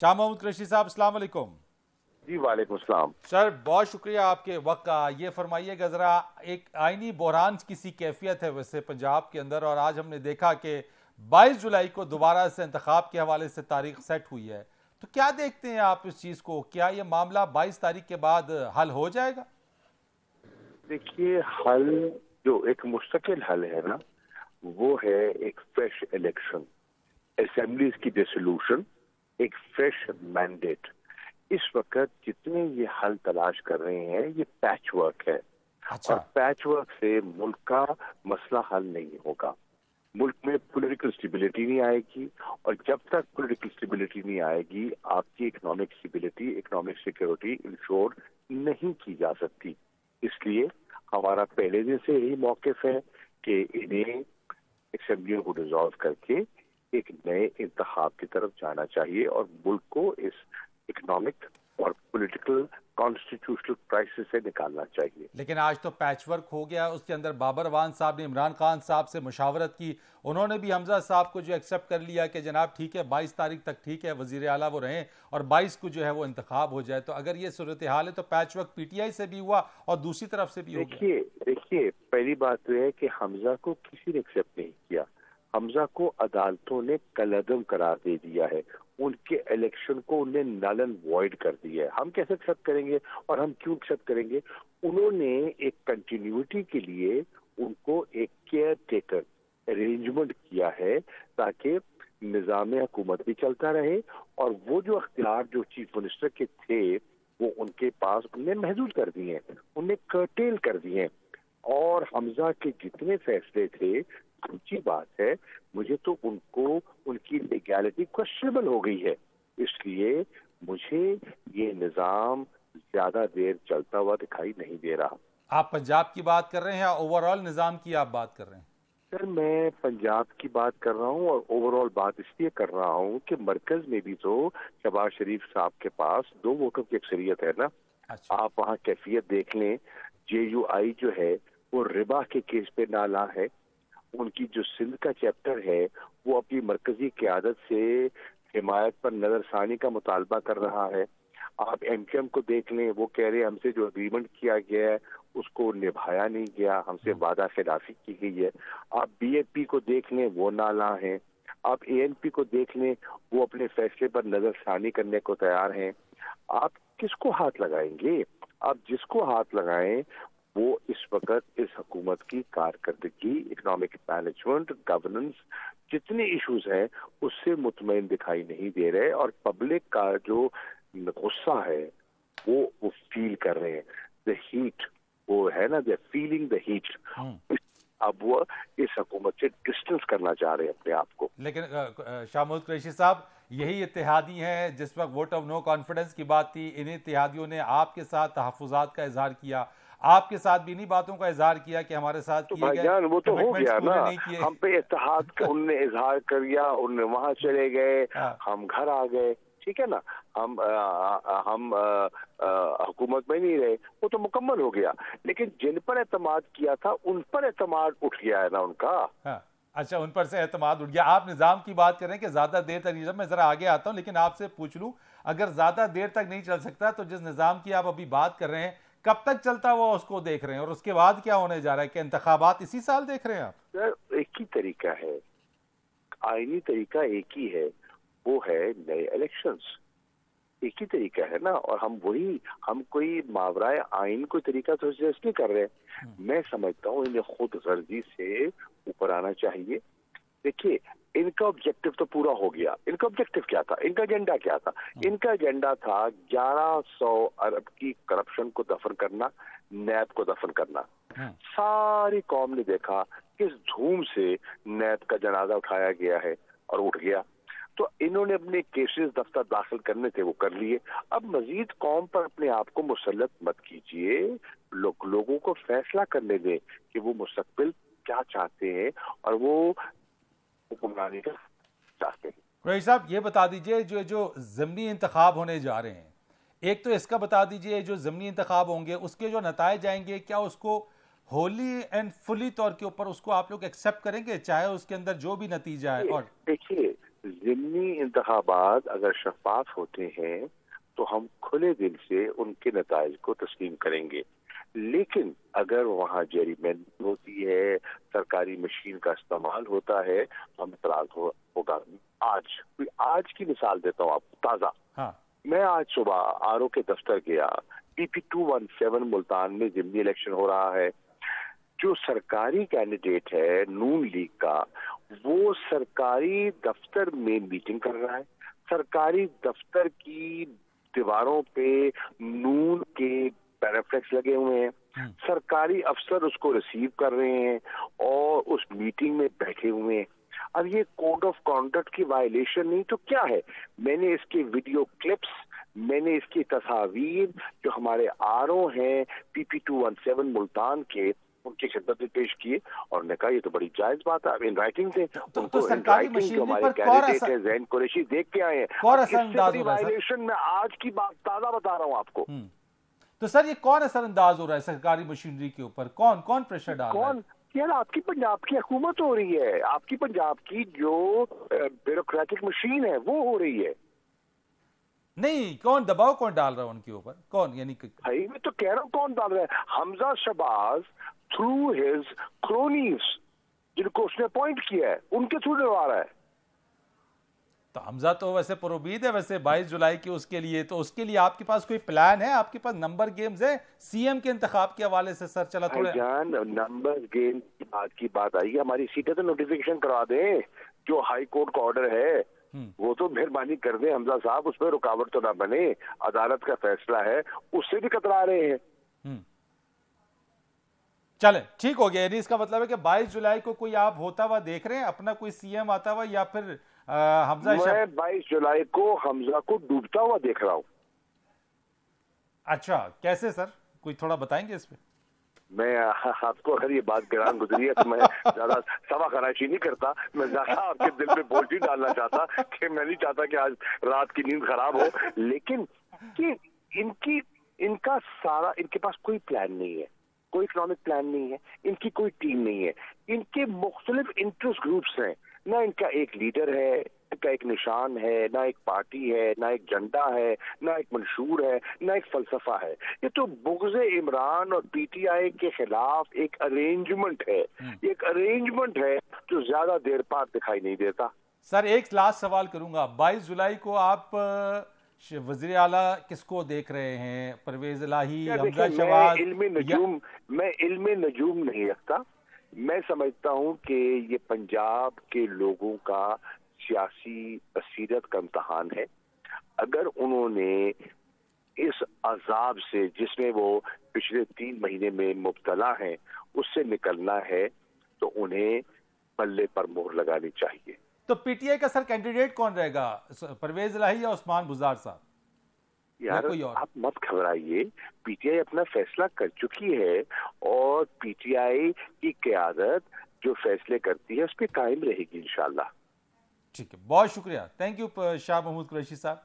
शाह मोहम्मद कुरैशी साहब, अस्सलाम वालेकुम। जी वालेकुम सलाम। सर, बहुत शुक्रिया आपके वक्त का। ये फरमाइएगा ज़रा, एक आइनी बहरान की सी कैफियत है वैसे पंजाब के अंदर, और आज हमने देखा कि 22 जुलाई को दोबारा से इंतखाब के हवाले से तारीख सेट हुई है। तो क्या देखते हैं आप इस चीज़ को? क्या ये मामला 22 तारीख के बाद हल हो जाएगा? देखिए, हल जो एक मुस्तकिल हल है ना, वो है एक फ्रेश इलेक्शन, असेंबलीज की डिसोल्यूशन, एक फ्रेश मैंडेट। इस वक्त जितने ये हल तलाश कर रहे हैं ये पैच वर्क है, और अच्छा। पैच वर्क से मुल्क का मसला हल नहीं होगा। मुल्क में पॉलिटिकल स्टेबिलिटी नहीं आएगी, और जब तक पॉलिटिकल स्टेबिलिटी नहीं आएगी आपकी economic stability, economic security ensure नहीं की जा सकती। इसलिए हमारा पहले दिन से यही मौकिफ है कि इन्हें असेंबलियों को डिसॉल्व करके एक नए इंतखाब की तरफ जाना चाहिए और मुल्क को इस इकोनॉमिक और पॉलिटिकल कॉन्स्टिट्यूशनल क्राइसिस से निकालना चाहिए। लेकिन आज तो पैच वर्क हो गया। उसके अंदर बाबर अवान साहब ने इमरान खान साहब से मुशावरत की। उन्होंने भी हमजा साहब को जो एक्सेप्ट कर लिया कि जनाब ठीक है, 22 तारीख तक ठीक है, वजीर आला वो रहें और 22 को जो है वो इंतखाब हो जाए। तो अगर ये सूरत हाल है तो पैच वर्क पीटीआई से भी हुआ और दूसरी तरफ से भी हो गया। देखिए देखिए, पहली बात तो है कि हमजा को किसी ने एक्सेप्ट नहीं किया। हमजा को अदालतों ने कलअदम करार दे दिया है, उनके इलेक्शन को उन्हें नल एंड वॉइड कर दिया है। हम कैसे एक्सेप्ट करेंगे, और हम क्यों एक्सेप्ट करेंगे? उन्होंने एक कंटिन्यूटी के लिए उनको एक केयर टेकर अरेंजमेंट किया है, ताकि निजाम हुकूमत भी चलता रहे, और वो जो अख्तियार जो चीफ मिनिस्टर के थे वो उनके पास उनने महदूद कर दिए हैं, उनने कर्टेल कर दिए हैं। और हमजा के जितने फैसले थे, सच्ची बात है, मुझे तो उनको उनकी लीगैलिटी क्वेश्चनेबल हो गई है। इसलिए मुझे ये निजाम ज्यादा देर चलता हुआ दिखाई नहीं दे रहा। आप पंजाब की बात कर रहे हैं या ओवरऑल निज़ाम की आप बात कर रहे हैं? सर, मैं पंजाब की बात कर रहा हूँ, और ओवरऑल बात इसलिए कर रहा हूँ कि मरकज में भी तो शहबाज शरीफ साहब के पास 2 वोटों की अक्सरियत है ना। अच्छा। आप वहाँ कैफियत देख लें। जेयूआई जो है वो रिबा के केस पे नाला है। उनकी जो सिंध का चैप्टर है वो अपनी मरकजी क़यादत से हिमायत पर नजरसानी का मुतालबा कर रहा है। आप एमक्यूएम को देख लें, वो कह रहे हैं हमसे जो अग्रीमेंट किया गया है उसको निभाया नहीं गया, हमसे वादा खिलाफी की गई है। आप बीएपी को देख लें, वो नाला है। आप एएनपी को देख लें, वो अपने फैसले पर नजरसानी करने को तैयार हैं। आप किसको हाथ लगाएंगे? आप जिसको हाथ लगाएं वो इस वक्त इस हुकूमत की कारकर्दगी, इकोनॉमिक मैनेजमेंट, गवर्नेंस, जितने इश्यूज हैं उससे मुतमईन दिखाई नहीं दे रहे, और पब्लिक का जो गुस्सा है वो फील कर रहे हैं। द हीट, वो है ना, द फीलिंग द हीट। अब वो इस हुकूमत से डिस्टेंस करना चाह रहे हैं अपने आप को। लेकिन शाह मोहम्मद कुरैशी साहब, यही इत्तेहादी हैं। जिस वक्त वोट ऑफ नो कॉन्फिडेंस की बात थी, इन्हीं इत्तेहादियों ने आपके साथ तहफ़्फ़ुज़ात का इजहार किया। आपके साथ भी इन्हीं बातों का इजहार किया कि हमारे साथ तो किए गए भाईजान वो तो हो कमिटमेंट्स गया ना, पूरे नहीं किए। हम पे इत्तेहाद का उनने इजहार कर दिया, उनने वहां चले गए, हाँ। हम घर आ गए, ठीक है ना। हम हुकूमत में नहीं रहे, वो तो मुकम्मल हो गया। लेकिन जिन पर एतमाद किया था उन पर एतमाद उठ गया है ना उनका। हाँ। अच्छा, उन पर से एतमाद उठ गया। आप निज़ाम की बात करें कि ज़्यादा देर तक नहीं, मैं ज़रा आगे आता हूँ, लेकिन आपसे पूछ लूँ, अगर ज़्यादा देर तक नहीं चल सकता तो जिस निज़ाम की आप अभी बात कर रहे हैं, कब तक चलता हुआ उसको देख रहे हैं? और उसके बाद क्या होने जा रहा है? कि इंतखाबात इसी साल देख रहे हैं आप? सर, एक ही तरीका है, आईनी तरीका एक ही है, वो है नए इलेक्शंस। एक ही तरीका है ना, और हम कोई मावराए आइन कोई तरीका तो सजेस्ट नहीं कर रहे। मैं समझता हूँ इन्हें खुद गर्जी से ऊपर आना चाहिए। देखिए, इनका ऑब्जेक्टिव तो पूरा हो गया। इनका ऑब्जेक्टिव क्या था, इनका एजेंडा क्या था? इनका एजेंडा था 1100 अरब की करप्शन को दफन करना, नैब को दफन करना। सारी कौम ने देखा किस धूम से नैब का जनाजा उठाया गया है, और उठ गया। तो इन्होंने अपने केसेस दफ्तर दाखिल करने थे, वो कर लिए। अब मजीद कौम पर अपने आप को मुसल्लत मत कीजिए। लोगों को फैसला करने दें कि वो मुस्तकबिल क्या चाहते हैं, और वो हुक्मरानी का चाहते हैं। कुरैशी साहब, ये बता दीजिए, जो जो ज़मीनी इंतखाब होने जा रहे हैं, एक तो इसका बता दीजिए, जो ज़मीनी इंतखाब होंगे उसके जो नताइज आएंगे, क्या उसको होली एंड फुली तौर के ऊपर उसको आप लोग एक्सेप्ट करेंगे, चाहे उसके अंदर जो भी नतीजा है? और देखिए ज़िमनी इंतखाबात अगर शफाफ होते हैं तो हम खुले दिल से उनके नताइज को तस्लीम करेंगे, लेकिन अगर वहाँ जेरीमैंडरिंग होती है, सरकारी मशीन का इस्तेमाल होता है, तो हमें इतराज होगा। आज की मिसाल देता हूँ आपको ताज़ा। हाँ। मैं आज सुबह आरओ के दफ्तर गया। पीपी 217 मुल्तान में ज़िमनी इलेक्शन हो रहा है। जो सरकारी कैंडिडेट है नून लीग का, वो सरकारी दफ्तर में मीटिंग कर रहा है। सरकारी दफ्तर की दीवारों पे नून के पैराफ्लेक्स लगे हुए हैं। सरकारी अफसर उसको रिसीव कर रहे हैं और उस मीटिंग में बैठे हुए हैं। अब ये कोड ऑफ कॉन्डक्ट की वायलेशन नहीं तो क्या है? मैंने इसके वीडियो क्लिप्स, मैंने इसकी तस्वीर जो हमारे आरओ हैं पीपी 217 मुल्तान के, उनकी खिदमत में पेश किए और ने कहा ये तो बड़ी जायज बात है। इन राइटिंग थे, तो सरकारी जो हमारे मशीनरी पर कैंडिडेट है जैन कुरैशी देख के आए हैं। कौन इससे असरअंदाज बड़ी हो रहा है वायलेशन मैं आज की बात ताजा बता रहा हूँ आपको। तो सर ये कौन असरअंदाज हो रहा है सरकारी मशीनरी के ऊपर? कौन कौन प्रेशर डाल रहा है? यार आपकी पंजाब की हुकूमत हो रही है, आपकी पंजाब की जो ब्यूरोक्रेटिक मशीन है वो हो रही है। नहीं, कौन दबाव कौन डाल रहा है उनके ऊपर? कौन? यानी भाई मैं तो कह रहा हूँ कौन डाल रहा है? हमजा शहबाज थ्रू हिज क्रोनीज, जिनको उसने अपॉइंट किया है, उनके थ्रू डलवा रहा है। तो हमजा तो वैसे पुरोबीद है वैसे 22 जुलाई की उसके लिए, तो उसके लिए आपके पास कोई प्लान है? आपके पास नंबर गेम्स है सीएम के इंतखाब के हवाले से? सर चला थोड़ा जान नंबर गेम की बात आई है, हमारी सीटें तो नोटिफिकेशन करवा दें। जो हाई कोर्ट का ऑर्डर है वो तो मेहरबानी कर दें हमजा साहब, उसमें रुकावट तो ना बने। अदालत का फैसला है, उससे भी कतरा रहे हैं। चले ठीक हो गया। यानी इसका मतलब है कि 22 जुलाई को कोई आप होता हुआ देख रहे हैं, अपना कोई सीएम आता हुआ, या फिर हमजा? मैं 22 जुलाई को हमजा को डूबता हुआ देख रहा हूं। अच्छा, कैसे सर? कोई थोड़ा बताएंगे इस पे? मैं आपको अगर ये बात गिरान गुजरी है तो मैं ज्यादा सवा खराशी नहीं करता। मैं ज्यादा आपके दिल पे बोझ नहीं डालना चाहता कि मैं नहीं चाहता कि आज रात की नींद खराब हो, लेकिन कि इनका सारा, इनके पास कोई प्लान नहीं है, कोई इकोनॉमिक प्लान नहीं है, इनकी कोई टीम नहीं है, इनके मुख्तलिफ इंटरेस्ट ग्रुप्स हैं। ना इनका एक लीडर है, इनका एक निशान है, ना एक पार्टी है, ना एक झंडा है, ना एक मंशूर है, ना एक फलसफा है। ये तो बुग़्ज़ इमरान और पीटीआई के खिलाफ एक अरेंजमेंट है, एक अरेंजमेंट है जो ज्यादा देर बाद दिखाई नहीं देता। सर एक लास्ट सवाल करूंगा, 22 जुलाई को आप वज़ीर आला किसको देख रहे हैं? परवेज इलाही, हमजा शहबाज? मैं इल्मे नजूम नहीं रखता। मैं समझता हूं कि ये पंजाब के लोगों का सियासी बसीरत का इम्तहान है। अगर उन्होंने इस अजाब से जिसमें वो पिछले 3 महीने में मुब्तला हैं उससे निकलना है तो उन्हें पल्ले पर मोहर लगानी चाहिए। तो पीटीआई का सर कैंडिडेट कौन रहेगा? परवेज इलाही या उस्मान बुज़दार साहब? यार आप मत घबराइए, पीटीआई अपना फैसला कर चुकी है और पीटीआई की क़यादत जो फैसले करती है उस पर कायम रहेगी इंशाल्लाह। ठीक है, बहुत शुक्रिया। थैंक यू शाह महमूद कुरैशी साहब।